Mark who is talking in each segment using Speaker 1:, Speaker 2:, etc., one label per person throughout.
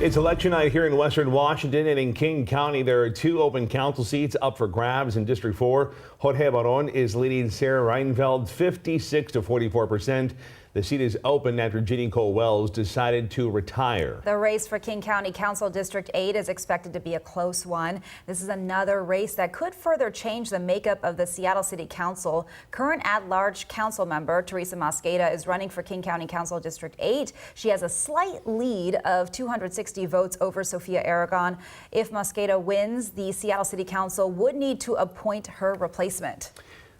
Speaker 1: It's election night here in Western Washington, and in King County, there are two open council seats up for grabs in District 4. Jorge Baron is leading Sarah Reinfeld 56 to 44%. The seat is open after Ginny Cole Wells decided to retire.
Speaker 2: The race for King County Council District 8 is expected to be a close one. This is another race that could further change the makeup of the Seattle City Council. Current at-large council member Teresa Mosqueda is running for King County Council District 8. She has a slight lead of 260 votes over Sophia Aragon. If Mosqueda wins, the Seattle City Council would need to appoint her replacement.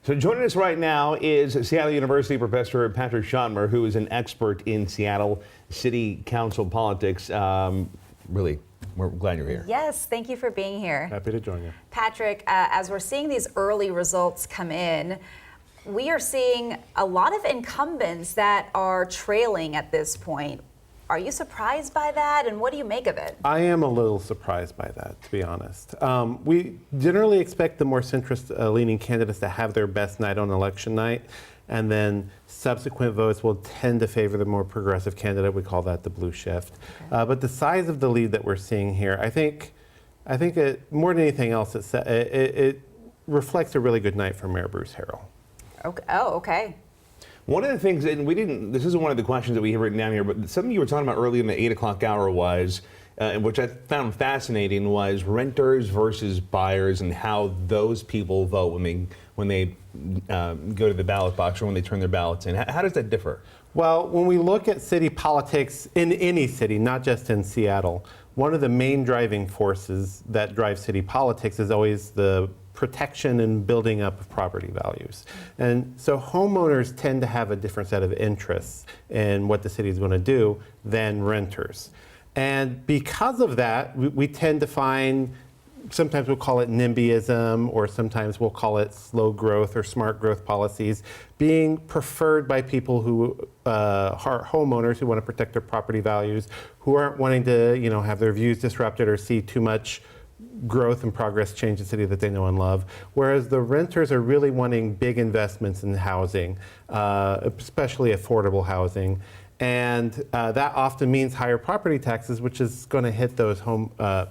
Speaker 1: So joining us right now is Seattle University professor Patrick Schottmer, who is an expert in Seattle City Council politics. Really, we're glad you're here.
Speaker 2: Yes, thank you for being here.
Speaker 3: Happy to join you.
Speaker 2: Patrick, as we're seeing these early results come in, we are seeing a lot of incumbents that are trailing at this point. Are you surprised by that, and what do you make of it?
Speaker 3: I am a little surprised by that, to be honest. We generally expect the more centrist-leaning candidates to have their best night on election night, and then subsequent votes will tend to favor the more progressive candidate. We call that the blue shift. Okay. But the size of the lead that we're seeing here, I think it, more than anything else, it reflects a really good night for Mayor Bruce Harrell.
Speaker 2: Okay. Oh, okay.
Speaker 1: One of the things, and this isn't one of the questions that we have written down here, but something you were talking about early in the 8 o'clock hour was, which I found fascinating, was renters versus buyers and how those people vote when they go to the ballot box or when they turn their ballots in. How does that differ?
Speaker 3: Well, when we look at city politics in any city, not just in Seattle, one of the main driving forces that drive city politics is always the protection and building up of property values. And so homeowners tend to have a different set of interests in what the city is going to do than renters. And because of that, we tend to find, sometimes we'll call it NIMBYism, or sometimes we'll call it slow growth or smart growth policies, being preferred by people who are homeowners who want to protect their property values, who aren't wanting to, have their views disrupted or see too much growth and progress change the city that they know and love, whereas the renters are really wanting big investments in housing, especially affordable housing, and that often means higher property taxes, which is going to hit those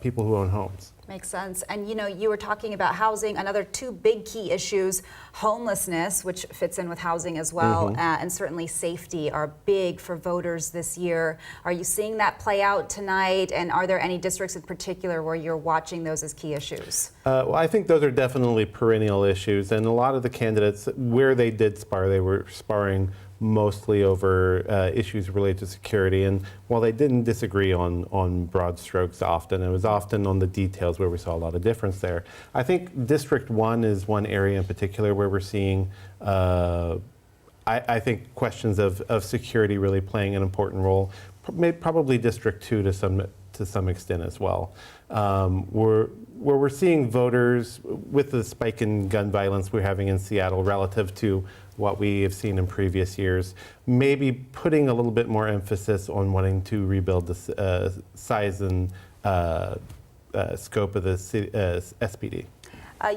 Speaker 3: people who own homes.
Speaker 2: Makes sense. And you were talking about housing, another two big key issues, homelessness, which fits in with housing as well, and certainly safety are big for voters this year. Are you seeing that play out tonight? And are there any districts in particular where you're watching those as key issues?
Speaker 3: Well, I think those are definitely perennial issues. And a lot of the candidates, where they did spar, they were sparring mostly over issues related to security. And while they didn't disagree on broad strokes often, it was often on the details where we saw a lot of difference there. I think District 1 is one area in particular where we're seeing, I think, questions of security really playing an important role. Probably District 2 to some extent as well. Where we're seeing voters, with the spike in gun violence we're having in Seattle relative to what we have seen in previous years, maybe putting a little bit more emphasis on wanting to rebuild the size and scope of the SPD.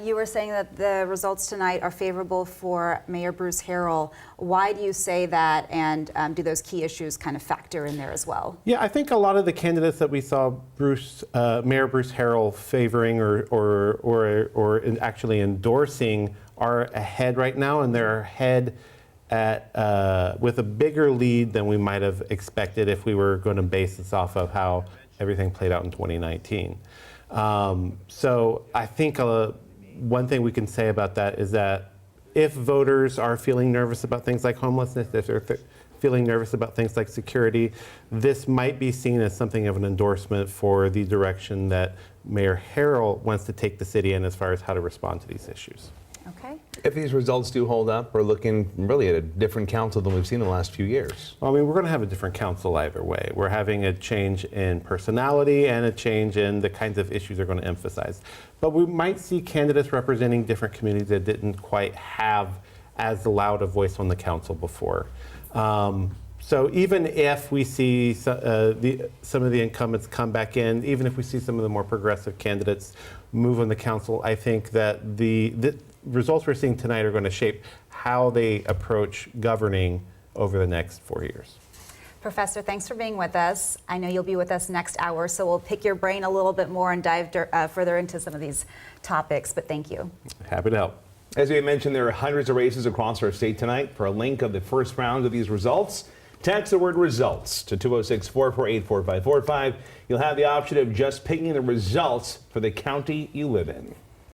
Speaker 2: You were saying that the results tonight are favorable for Mayor Bruce Harrell. Why do you say that, and do those key issues kind of factor in there as well?
Speaker 3: Yeah, I think a lot of the candidates that we saw Mayor Bruce Harrell favoring or actually endorsing are ahead right now, and they're ahead with a bigger lead than we might have expected if we were going to base this off of how everything played out in 2019. So I think one thing we can say about that is that if voters are feeling nervous about things like homelessness, if they're feeling nervous about things like security, this might be seen as something of an endorsement for the direction that Mayor Harrell wants to take the city in as far as how to respond to these issues.
Speaker 2: Okay.
Speaker 1: If these results do hold up, we're looking really at a different council than we've seen in the last few years.
Speaker 3: Well, I mean, we're going to have a different council either way. We're having a change in personality and a change in the kinds of issues they're going to emphasize. But we might see candidates representing different communities that didn't quite have as loud a voice on the council before. So even if we see some of the incumbents come back in, even if we see some of the more progressive candidates move on the council, I think that the results we're seeing tonight are going to shape how they approach governing over the next 4 years.
Speaker 2: Professor, thanks for being with us. I know you'll be with us next hour, so we'll pick your brain a little bit more and dive further into some of these topics, but thank you.
Speaker 1: Happy to help. As we mentioned, there are hundreds of races across our state tonight. For a link of the first round of these results, text the word results to 206-448-4545. You'll have the option of just picking the results for the county you live in.